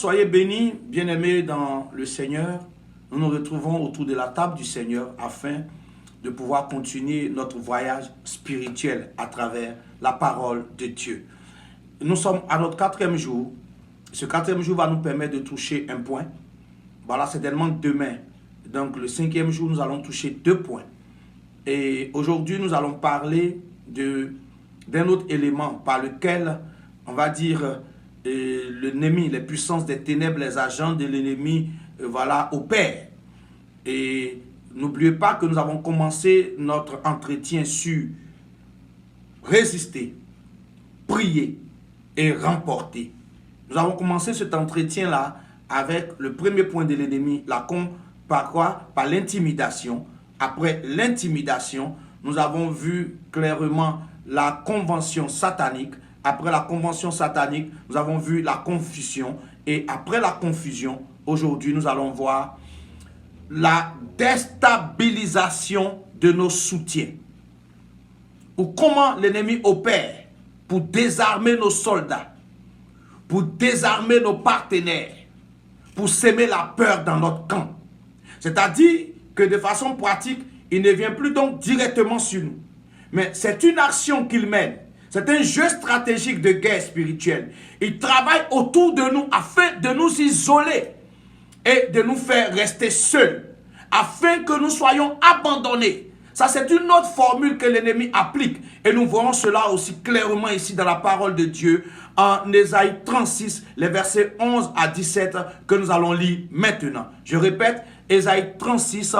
soyez bénis, bien-aimés dans le Seigneur. Nous nous retrouvons autour de la table du Seigneur afin de pouvoir continuer notre voyage spirituel à travers la parole de Dieu. Nous sommes à notre 4e jour. Ce 4e jour va nous permettre de toucher un point. Voilà, certainement demain. Donc le 5e jour, nous allons toucher 2 points. Et aujourd'hui, nous allons parler d'un autre élément par lequel, on va dire, l'ennemi, les puissances des ténèbres, les agents de l'ennemi, voilà, opèrent. Et n'oubliez pas que nous avons commencé notre entretien sur résister, prier et remporter. Nous avons commencé cet entretien-là avec le premier point de l'ennemi, par quoi? Par l'intimidation. Après l'intimidation, nous avons vu clairement la convention satanique. Après la convention satanique, nous avons vu la confusion. Et après la confusion, aujourd'hui, nous allons voir la déstabilisation de nos soutiens. Ou comment l'ennemi opère pour désarmer nos soldats, pour désarmer nos partenaires, pour semer la peur dans notre camp. C'est-à-dire que de façon pratique, il ne vient plus donc directement sur nous. Mais c'est une action qu'il mène. C'est un jeu stratégique de guerre spirituelle. Il travaille autour de nous afin de nous isoler et de nous faire rester seuls, afin que nous soyons abandonnés. Ça, c'est une autre formule que l'ennemi applique. Et nous voyons cela aussi clairement ici dans la parole de Dieu, en Ésaïe 36, les versets 11 à 17, que nous allons lire maintenant. Je répète, Ésaïe 36,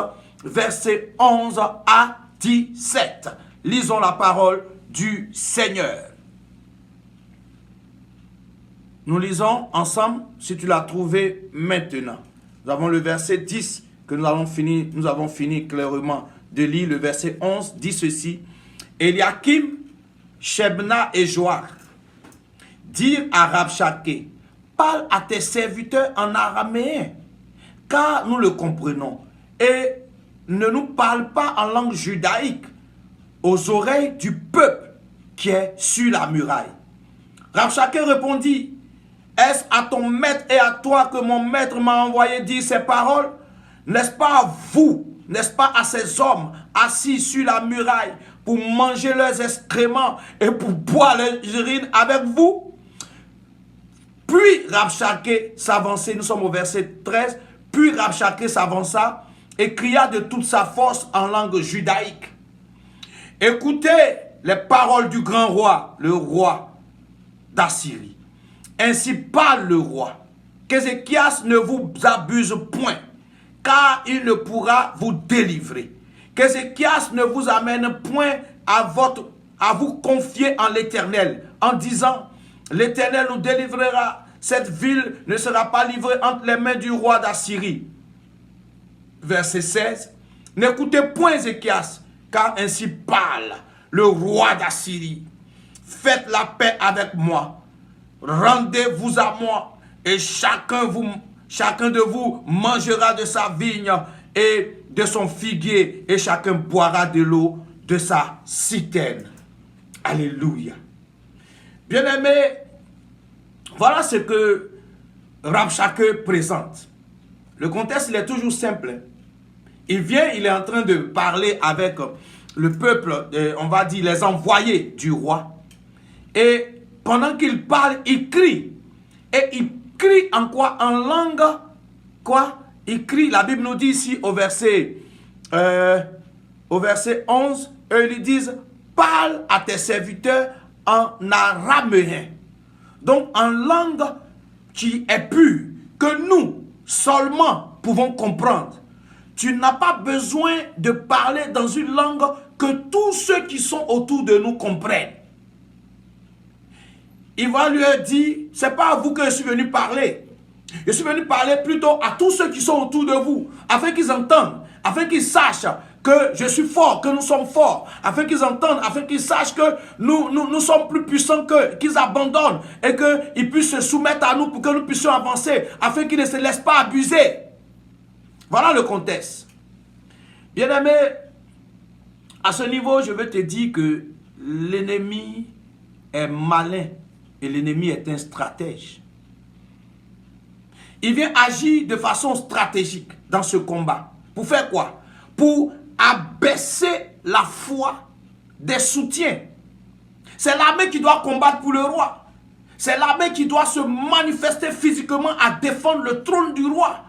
versets 11 à 17. Lisons la parole du Seigneur. Nous lisons ensemble, si tu l'as trouvé maintenant. Nous avons le verset 10 que nous avons fini clairement de lire. Le verset 11 dit ceci. Eliakim, Shebna et Joar dirent à Rabshakeh, parle à tes serviteurs en araméen, car nous le comprenons, et ne nous parle pas en langue judaïque aux oreilles du peuple qui est sur la muraille. Rabshakeh répondit, est-ce à ton maître et à toi que mon maître m'a envoyé dire ces paroles? N'est-ce pas à vous, n'est-ce pas à ces hommes assis sur la muraille pour manger leurs excréments et pour boire leurs urines avec vous? Puis Rabshakeh s'avançait, nous sommes au verset 13, puis Rabshakeh s'avança et cria de toute sa force en langue judaïque. Écoutez les paroles du grand roi, le roi d'Assyrie. Ainsi parle le roi, qu'Ézéchias ne vous abuse point, car il ne pourra vous délivrer. Qu'Ézéchias ne vous amène point à vous confier en l'Éternel, en disant, l'Éternel nous délivrera, cette ville ne sera pas livrée entre les mains du roi d'Assyrie. Verset 16, n'écoutez point Ézéchias, car ainsi parle le roi d'Assyrie. Faites la paix avec moi, rendez-vous à moi, et chacun de vous mangera de sa vigne et de son figuier, et chacun boira de l'eau de sa citerne. Alléluia. Bien-aimés, voilà ce que Rabshakeh présente. Le contexte, il est toujours simple. Il vient, il est en train de parler avec le peuple, on va dire les envoyés du roi. Et pendant qu'il parle, il crie. Et il crie en quoi? En langue, quoi? Il crie, la Bible nous dit ici au verset 11, eux ils disent, parle à tes serviteurs en araméen. Donc en langue qui est pure, que nous seulement pouvons comprendre. Tu n'as pas besoin de parler dans une langue que tous ceux qui sont autour de nous comprennent. Il va lui dire, c'est pas à vous que je suis venu parler. Je suis venu parler plutôt à tous ceux qui sont autour de vous, afin qu'ils entendent, afin qu'ils sachent que je suis fort, que nous sommes forts, afin qu'ils entendent, afin qu'ils sachent que nous sommes plus puissants qu'eux, qu'ils abandonnent et qu'ils puissent se soumettre à nous pour que nous puissions avancer, afin qu'ils ne se laissent pas abuser. Voilà le contexte. Bien-aimé, à ce niveau, je veux te dire que l'ennemi est malin et l'ennemi est un stratège. il vient agir de façon stratégique dans ce combat. Pour faire quoi? Pour abaisser la foi des soutiens. C'est l'armée qui doit combattre pour le roi. C'est l'armée qui doit se manifester physiquement à défendre le trône du roi.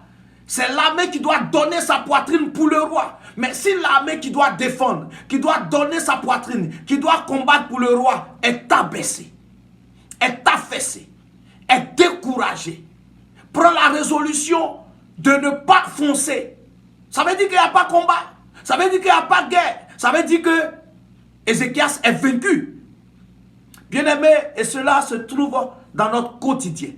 C'est l'armée qui doit donner sa poitrine pour le roi. Mais si l'armée qui doit défendre, qui doit donner sa poitrine, qui doit combattre pour le roi est abaissée, est affaissée, est découragée, prend la résolution de ne pas foncer, ça veut dire qu'il n'y a pas combat. Ça veut dire qu'il n'y a pas guerre. Ça veut dire que Ézéchias est vaincu. Bien-aimé, et cela se trouve dans notre quotidien.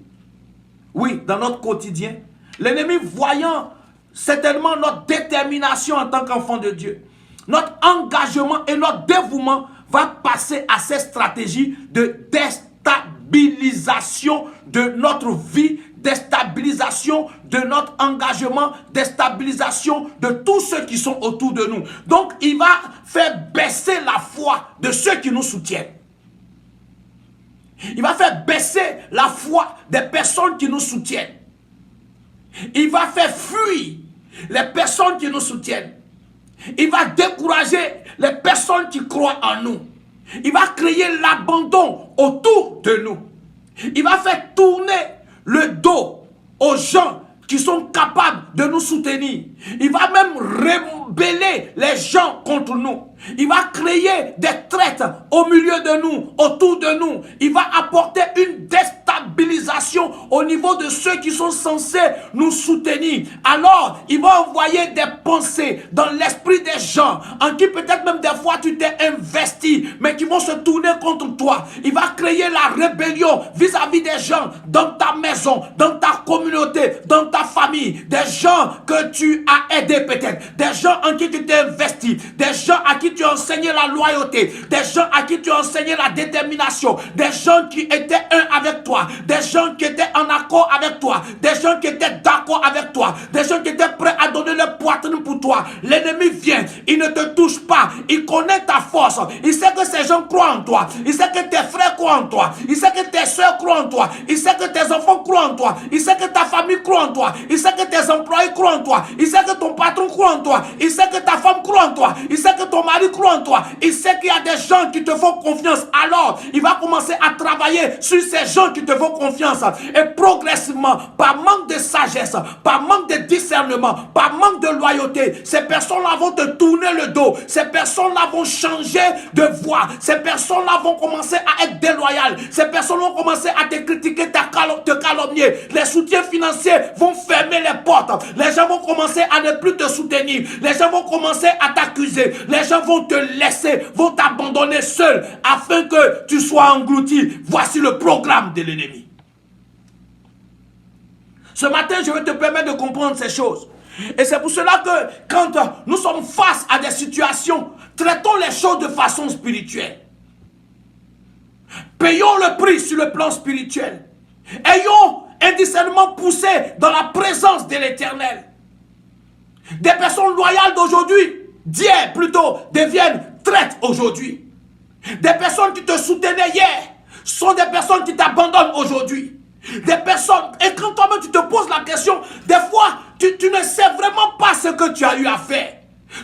Oui, dans notre quotidien. L'ennemi voyant certainement notre détermination en tant qu'enfant de Dieu, notre engagement et notre dévouement va passer à ces stratégies de déstabilisation de notre vie, déstabilisation de notre engagement, déstabilisation de tous ceux qui sont autour de nous. Donc, il va faire baisser la foi de ceux qui nous soutiennent. Il va faire baisser la foi des personnes qui nous soutiennent. Il va faire fuir les personnes qui nous soutiennent. Il va décourager les personnes qui croient en nous. Il va créer l'abandon autour de nous. Il va faire tourner le dos aux gens qui sont capables de nous soutenir. Il va même rebeller les gens contre nous. Il va créer des traites au milieu de nous, autour de nous. Il va apporter une déstabilisation au niveau de ceux qui sont censés nous soutenir. Alors, il va envoyer des pensées dans l'esprit des gens en qui peut-être même des fois tu t'es investi, mais qui vont se tourner contre toi. Il va créer la rébellion vis-à-vis des gens dans ta maison, dans ta communauté, dans ta famille. Des gens que tu as aidés peut-être, des gens en qui tu t'es investi, des gens à qui tu as enseigné la loyauté, des gens à qui tu as enseigné la détermination, des gens qui étaient un avec toi, des gens qui étaient en accord avec toi, des gens qui étaient d'accord avec toi, des gens qui étaient prêts à donner leur poitrine pour toi. L'ennemi vient, il ne te touche pas, il connaît ta force, il sait que ces gens croient en toi, il sait que tes frères croient en toi, il sait que tes soeurs croient en toi, il sait que tes enfants croient en toi, il sait que ta famille croit en toi, il sait que tes employés croient en toi, il sait que ton patron croit en toi, il sait que ta femme croit en toi, il sait que ton mari croit en toi, il sait qu'il y a des gens qui te font confiance. Alors il va commencer à travailler sur ces gens qui te font confiance, et progressivement, par manque de sagesse, par manque de discernement, par manque de loyauté, ces personnes-là vont te tourner le dos, ces personnes-là vont changer de voie, ces personnes-là vont commencer à être déloyales, ces personnes vont commencer à te critiquer, te calomnier, les soutiens financiers vont fermer les portes, les gens vont commencer à ne plus te soutenir, les gens vont commencer à t'accuser, les gens vont te laisser, vont t'abandonner seul afin que tu sois englouti. Voici le programme de l'ennemi. Ce matin, je vais te permettre de comprendre ces choses. Et c'est pour cela que quand nous sommes face à des situations, traitons les choses de façon spirituelle. Payons le prix sur le plan spirituel. Ayons un discernement poussé dans la présence de l'Éternel. Des personnes loyales d'aujourd'hui, d'hier plutôt, deviennent traites aujourd'hui. Des personnes qui te soutenaient hier sont des personnes qui t'abandonnent aujourd'hui. Des personnes, et quand toi-même tu te poses la question, des fois tu ne sais vraiment pas ce que tu as eu à faire.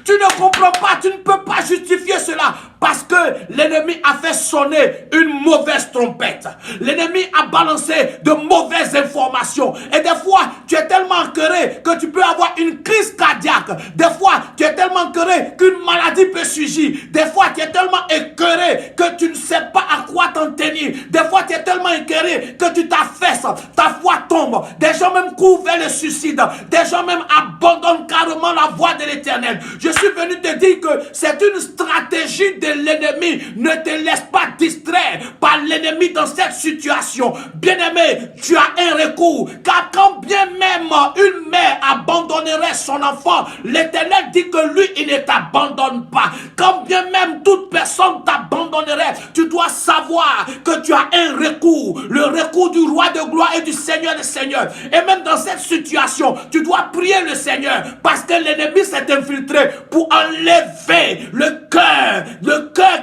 Tu ne comprends pas, tu ne peux pas justifier cela parce que l'ennemi a fait sonner une mauvaise trompette. L'ennemi a balancé de mauvaises informations. Et des fois, tu es tellement enquéré que tu peux avoir une crise cardiaque. Des fois, tu es tellement enquéré qu'une maladie peut surgir. Des fois, tu es tellement écœuré que tu ne sais pas à quoi t'en tenir. Des fois, tu es tellement écœuré que tu t'affaisses, ta foi tombe. Des gens même courent vers le suicide. Des gens même abandonnent carrément la voie de l'Éternel. Je suis venu te dire que c'est une stratégie de l'ennemi. Ne te laisse pas distraire par l'ennemi dans cette situation. Bien-aimé, tu as un recours. Car quand bien même une mère abandonnerait son enfant, l'Éternel dit que lui, il ne t'abandonne pas. Quand bien même toute personne t'abandonnerait, tu dois savoir que tu as un recours. Le recours du roi de gloire et du Seigneur des seigneurs. Et même dans cette situation, tu dois prier le Seigneur parce que l'ennemi s'est infiltré pour enlever le cœur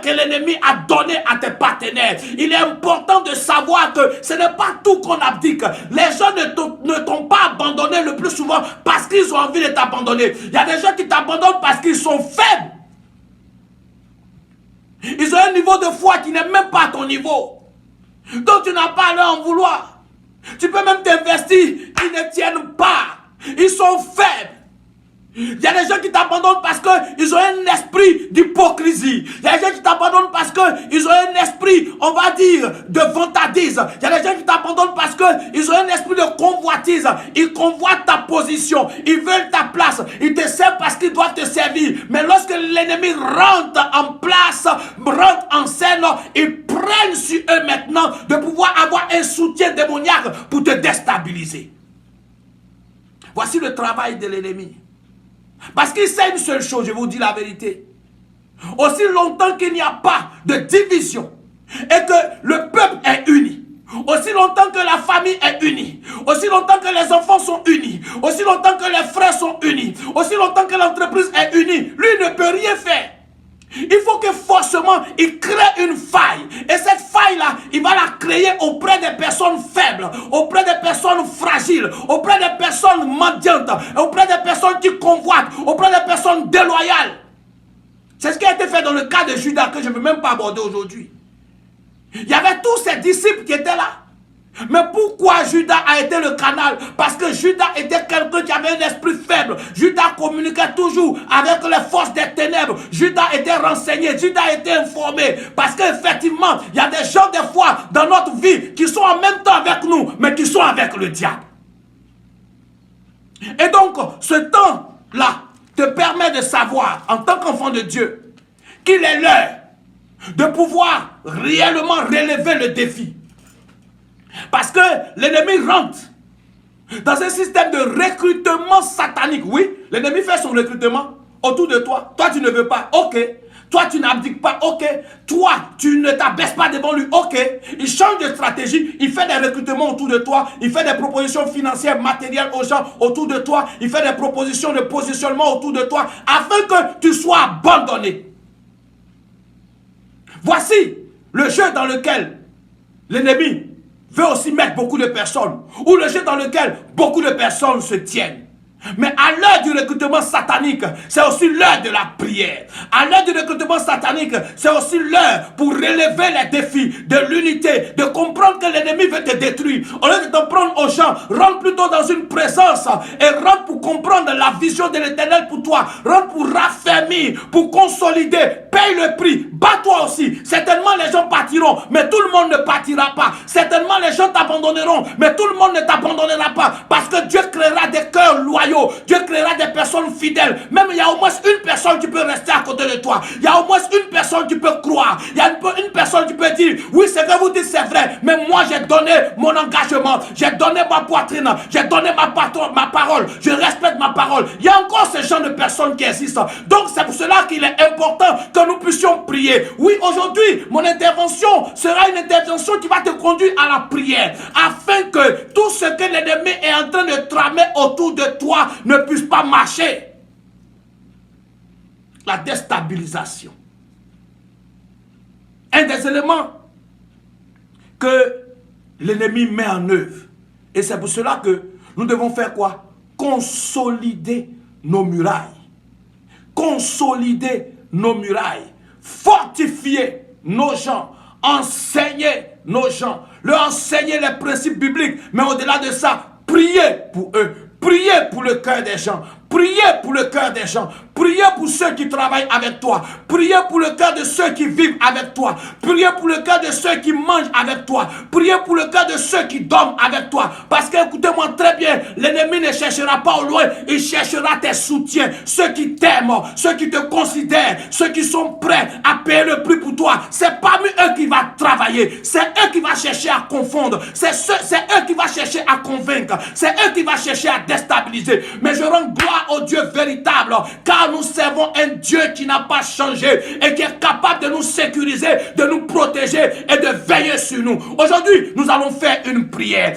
que l'ennemi a donné à tes partenaires. Il est important important de savoir que ce n'est pas tout qu'on abdique. Les gens ne t'ont pas abandonné le plus souvent parce qu'ils ont envie de t'abandonner. Il y a des gens qui t'abandonnent parce qu'ils sont faibles. Ils ont un niveau de foi qui n'est même pas à ton niveau. Donc tu n'as pas à leur en vouloir. Tu peux même t'investir, ils ne tiennent pas. Ils sont faibles. Il y a des gens qui t'abandonnent parce qu'ils ont un esprit d'hypocrisie. Il y a des gens qui t'abandonnent parce qu'ils ont un esprit, on va dire, de vantardise. Il y a des gens qui t'abandonnent parce qu'ils ont un esprit de convoitise. Ils convoitent ta position. Ils veulent ta place. Ils te servent parce qu'ils doivent te servir. Mais lorsque l'ennemi rentre en place, rentre en scène, ils prennent sur eux maintenant de pouvoir avoir un soutien démoniaque pour te déstabiliser. Voici le travail de l'ennemi. Parce qu'il sait une seule chose, je vous dis la vérité. Aussi longtemps qu'il n'y a pas de division et que le peuple est uni, aussi longtemps que la famille est unie, aussi longtemps que les enfants sont unis, aussi longtemps que les frères sont unis, aussi longtemps que l'entreprise est unie, lui ne peut rien faire. Il faut que forcément il crée une faille. Et cette faille-là, il va la créer auprès des personnes faibles, auprès des personnes fragiles, auprès des personnes mendiantes, auprès des personnes qui convoitent, auprès des personnes déloyales. C'est ce qui a été fait dans le cas de Judas que je ne veux même pas aborder aujourd'hui. Il y avait tous ces disciples qui étaient là. Mais pourquoi Judas a été le canal? Parce que Judas était quelqu'un qui avait un esprit faible. Judas communiquait toujours avec les forces des ténèbres. Judas était renseigné, Judas était informé. Parce qu'effectivement, il y a des gens des fois dans notre vie qui sont en même temps avec nous, mais qui sont avec le diable. Et donc, ce temps-là te permet de savoir, en tant qu'enfant de Dieu, qu'il est l'heure de pouvoir réellement relever le défi. Parce que l'ennemi rentre dans un système de recrutement satanique. Oui, l'ennemi fait son recrutement autour de toi. Toi, tu ne veux pas. Ok. Toi, tu n'abdiques pas. Ok. Toi, tu ne t'abaisses pas devant lui. Ok. Il change de stratégie. Il fait des recrutements autour de toi. Il fait des propositions financières, matérielles aux gens autour de toi. Il fait des propositions de positionnement autour de toi afin que tu sois abandonné. Voici le jeu dans lequel l'ennemi veut aussi mettre beaucoup de personnes, ou le jeu dans lequel beaucoup de personnes se tiennent. Mais à l'heure du recrutement satanique, c'est aussi l'heure de la prière. À l'heure du recrutement satanique, c'est aussi l'heure pour relever les défis de l'unité, de comprendre que l'ennemi veut te détruire. Au lieu de t'en prendre aux gens, rentre plutôt dans une présence et rentre pour comprendre la vision de l'Éternel pour toi. Rentre pour raffermir, pour consolider. Paye le prix. Bats-toi aussi. Certainement les gens partiront, mais tout le monde ne partira pas. Certainement les gens t'abandonneront, mais tout le monde ne t'abandonnera pas. Parce que Dieu créera des cœurs loyaux. Dieu créera des personnes fidèles. Même il y a au moins une personne qui peut rester à côté de toi. Il y a au moins une personne qui peut croire. Il y a une personne qui peut dire, oui, ce que vous dites c'est vrai, mais moi j'ai donné mon engagement. J'ai donné ma poitrine. J'ai donné ma parole. Je respecte ma parole. Il y a encore ce genre de personnes qui existent. Donc c'est pour cela qu'il est important que nous puissions prier. Oui, aujourd'hui, mon intervention sera une intervention qui va te conduire à la prière. Afin que tout ce que l'ennemi est en train de tramer autour de toi ne puisse pas marcher. La déstabilisation. Un des éléments que l'ennemi met en œuvre. Et c'est pour cela que nous devons faire quoi? Consolider nos murailles. Consolider nos murailles. Fortifier nos gens. Enseigner nos gens. Leur enseigner les principes bibliques. Mais au-delà de ça, prier pour eux. Priez pour le cœur des gens. Priez pour le cœur des gens. Priez pour ceux qui travaillent avec toi. Priez pour le cœur de ceux qui vivent avec toi. Priez pour le cœur de ceux qui mangent avec toi. Priez pour le cœur de ceux qui dorment avec toi. Parce que, écoutez-moi très bien, l'ennemi ne cherchera pas au loin. Il cherchera tes soutiens. Ceux qui t'aiment, ceux qui te considèrent, ceux qui sont prêts à payer le prix pour toi. C'est parmi eux qui va travailler. C'est eux qui va chercher à confondre. C'est eux qui va chercher à convaincre. C'est eux qui va chercher à déstabiliser. Mais je rends gloire au Dieu véritable, car nous servons un Dieu qui n'a pas changé et qui est capable de nous sécuriser, de nous protéger et de veiller sur nous. Aujourd'hui, nous allons faire une prière.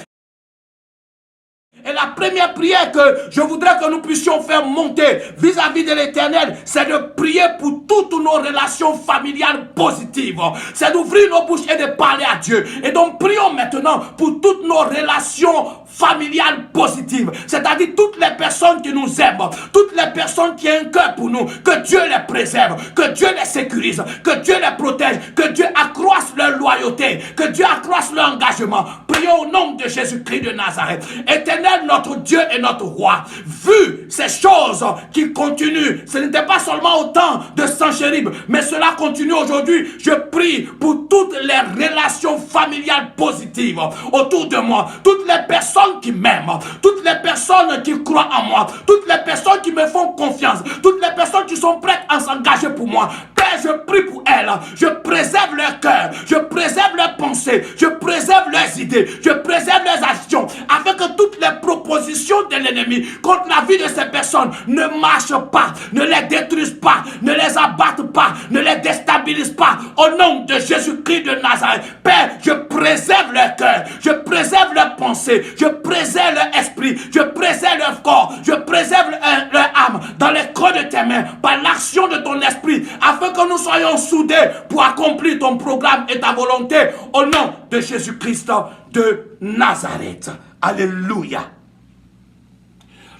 Et la première prière que je voudrais que nous puissions faire monter vis-à-vis de l'Éternel, c'est de prier pour toutes nos relations familiales positives. C'est d'ouvrir nos bouches et de parler à Dieu. Et donc prions maintenant pour toutes nos relations familiales positives. C'est-à-dire toutes les personnes qui nous aiment, toutes les personnes qui ont un cœur pour nous, que Dieu les préserve, que Dieu les sécurise, que Dieu les protège, que Dieu accroisse leur loyauté, que Dieu accroisse leur engagement. Prions au nom de Jésus-Christ de Nazareth. Éternel, notre Dieu et notre roi, vu ces choses qui continuent, ce n'était pas seulement au temps de Sanchérib, mais cela continue aujourd'hui. Je prie pour toutes les relations familiales positives autour de moi, toutes les personnes qui m'aiment, toutes les personnes qui croient en moi, toutes les personnes qui me font confiance, toutes les personnes qui sont prêtes à s'engager pour moi. Père, je prie pour elles, je préserve leur cœur, je préserve leurs pensées, je préserve leurs idées, je préserve leurs actions, afin que toutes les propositions de l'ennemi contre la vie de ces personnes ne marchent pas, ne les détruisent pas, ne les abattent pas, ne les déstabilisent pas. Au nom de Jésus-Christ de Nazareth, Père, je préserve leur cœur, je préserve leurs pensées, je préserve leur esprit, je préserve leur corps, je préserve leur âme dans les creux de tes mains, par l'action de ton esprit, afin que nous soyons soudés pour accomplir ton programme et ta volonté, au nom de Jésus-Christ de Nazareth. Alléluia.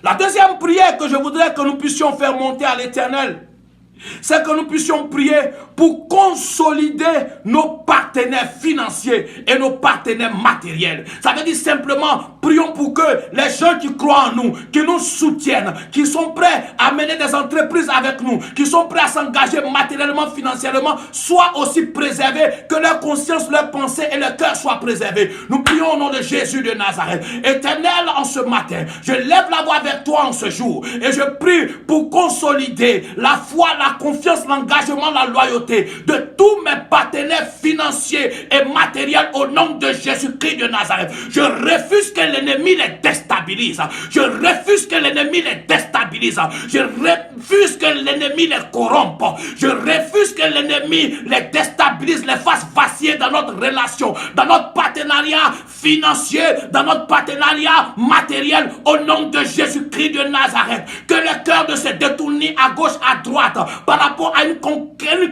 La deuxième prière que je voudrais que nous puissions faire monter à l'Éternel, c'est que nous puissions prier pour consolider nos partenaires financiers et nos partenaires matériels. Ça veut dire simplement, prions pour que les gens qui croient en nous, qui nous soutiennent, qui sont prêts à mener des entreprises avec nous, qui sont prêts à s'engager matériellement, financièrement, soient aussi préservés, que leur conscience, leur pensée et leur cœur soient préservés. Nous prions au nom de Jésus de Nazareth. Éternel, en ce matin, je lève la voix vers toi en ce jour et je prie pour consolider la foi, la confiance, l'engagement, la loyauté de tous mes partenaires financiers et matériels au nom de Jésus-Christ de Nazareth. Je refuse que l'ennemi les déstabilise. Je refuse que l'ennemi les déstabilise. Je refuse que l'ennemi les corrompe. Je refuse que l'ennemi les déstabilise, les fasse vaciller dans notre relation, dans notre partenariat financier, dans notre partenariat matériel au nom de Jésus-Christ de Nazareth. Que le cœur de se détourner à gauche, à droite par rapport à une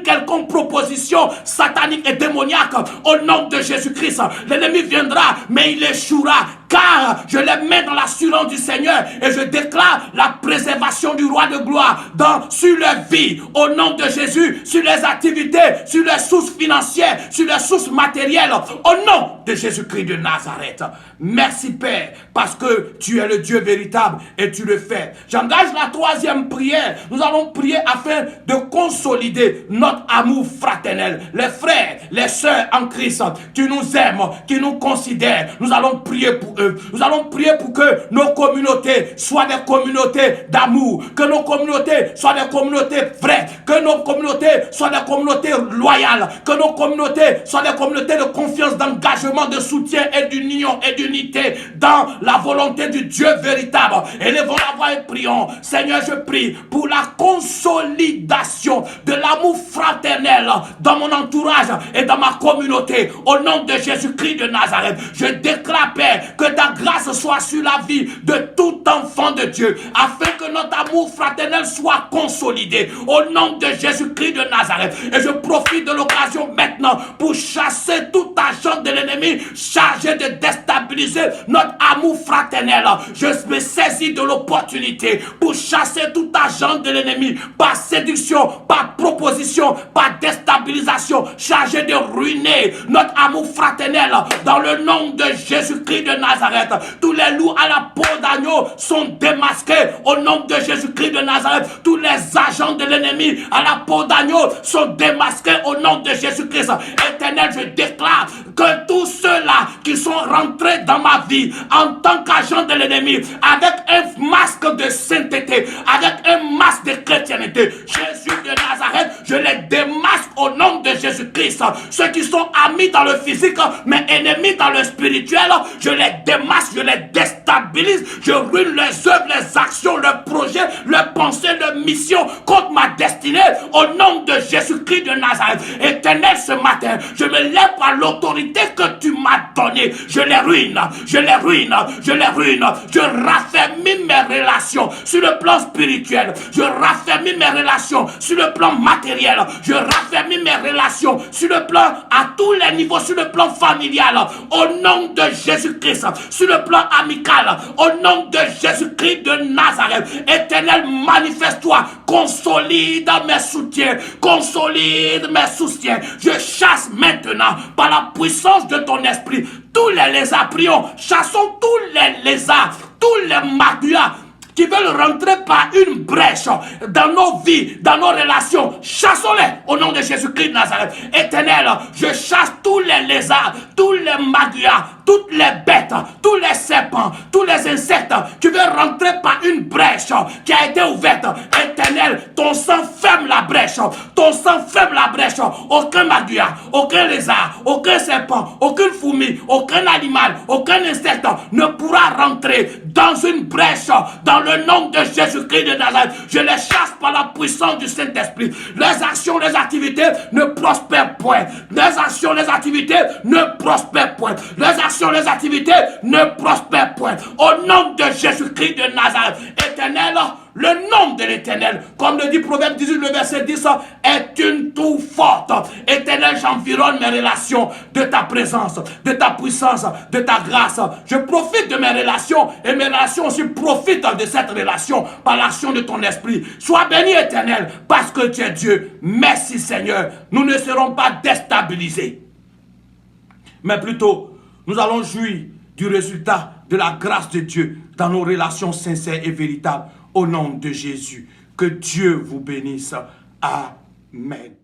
quelconque proposition satanique et démoniaque au nom de Jésus-Christ. L'ennemi viendra, mais il échouera, car je les mets dans l'assurance du Seigneur et je déclare la préservation du roi de gloire sur leur vie au nom de Jésus, sur les activités, sur les sources financières, sur les sources matérielles au nom de Jésus-Christ de Nazareth. Merci Père, parce que tu es le Dieu véritable et tu le fais. J'engage la troisième prière. Nous allons prier afin de consolider notre amour fraternel. Les frères, les sœurs en Christ qui nous aiment, qui nous considèrent, nous allons prier pour eux. Nous allons prier pour que nos communautés soient des communautés d'amour, que nos communautés soient des communautés vraies, que nos communautés soient des communautés loyales, que nos communautés soient des communautés de confiance, d'engagement, de soutien et d'union et d'unité dans la volonté du Dieu véritable. Élevons la voix et prions. Seigneur, je prie pour la consolidation de l'amour fraternel dans mon entourage et dans ma communauté. Au nom de Jésus-Christ de Nazareth, je déclare, Père, que ta grâce soit sur la vie de tout enfant de Dieu, afin que notre amour fraternel soit consolidé. Au nom de Jésus-Christ de Nazareth. Et je profite de l'occasion maintenant pour chasser tout agent de l'ennemi chargé de déstabiliser notre amour fraternel. Je me saisis de l'opportunité pour chasser tout agent de l'ennemi par séduction, par proposition, par déstabilisation, chargé de ruiner notre amour fraternel dans le nom de Jésus-Christ de Nazareth. Tous les loups à la peau d'agneau sont démasqués au nom de Jésus-Christ de Nazareth. Tous les agents de l'ennemi à la peau d'agneau sont démasqués au nom de Jésus-Christ. Éternel, je déclare que tous ceux-là qui sont rentrés dans ma vie en tant qu'agents de l'ennemi, avec un masque de sainteté, avec un masque de chrétienté, Jésus de Nazareth, je les démasque au nom de Jésus-Christ. Ceux qui sont amis dans le physique, mais ennemis dans le spirituel, je les démasque, je les déstabilise, je ruine leurs œuvres, les actions, leurs projets, leurs pensées, leurs missions contre ma destinée, au nom de Jésus-Christ de Nazareth. Éternel, ce matin, je me lève par l'autorité que tu m'as donnée donné, je les ruine, je les ruine, je les ruine. Je raffermis mes relations sur le plan spirituel. Je raffermis mes relations sur le plan matériel. Je raffermis mes relations sur le plan à tous les niveaux, sur le plan familial. Au nom de Jésus-Christ, sur le plan amical, au nom de Jésus-Christ de Nazareth. Éternel, manifeste-toi, consolide mes soutiens, consolide mes soutiens. Je chasse maintenant par la puissance de ton esprit tous les lézards, prions, chassons tous les lézards, tous les maguas qui veulent rentrer par une brèche dans nos vies, dans nos relations. Chassons-les au nom de Jésus-Christ de Nazareth. Éternel, je chasse tous les lézards, tous les maguas, toutes les bêtes, tous les serpents, tous les insectes qui veulent rentrer par une brèche qui a été ouverte. Éternel, ton sang ferme la brèche. Ton sang ferme la brèche. Aucun magua, aucun lézard, aucun serpent, aucune fourmi, aucun animal, aucun insecte ne pourra rentrer dans une brèche dans le nom de Jésus-Christ de Nazareth. Je les chasse par la puissance du Saint-Esprit. Les actions, les activités ne prospèrent point. Les actions, les activités ne prospèrent point. Les actions, les activités ne prospèrent point. Au nom de Jésus-Christ de Nazareth. Éternel, le nom de l'Éternel, comme le dit Proverbe 18, le verset 10, est une tour forte. Éternel, j'environne mes relations de ta présence, de ta puissance, de ta grâce. Je profite de mes relations et mes relations aussi profitent de cette relation par l'action de ton esprit. Sois béni, Éternel, parce que tu es Dieu. Merci, Seigneur. Nous ne serons pas déstabilisés, mais plutôt, nous allons jouir du résultat de la grâce de Dieu dans nos relations sincères et véritables. Au nom de Jésus, que Dieu vous bénisse. Amen.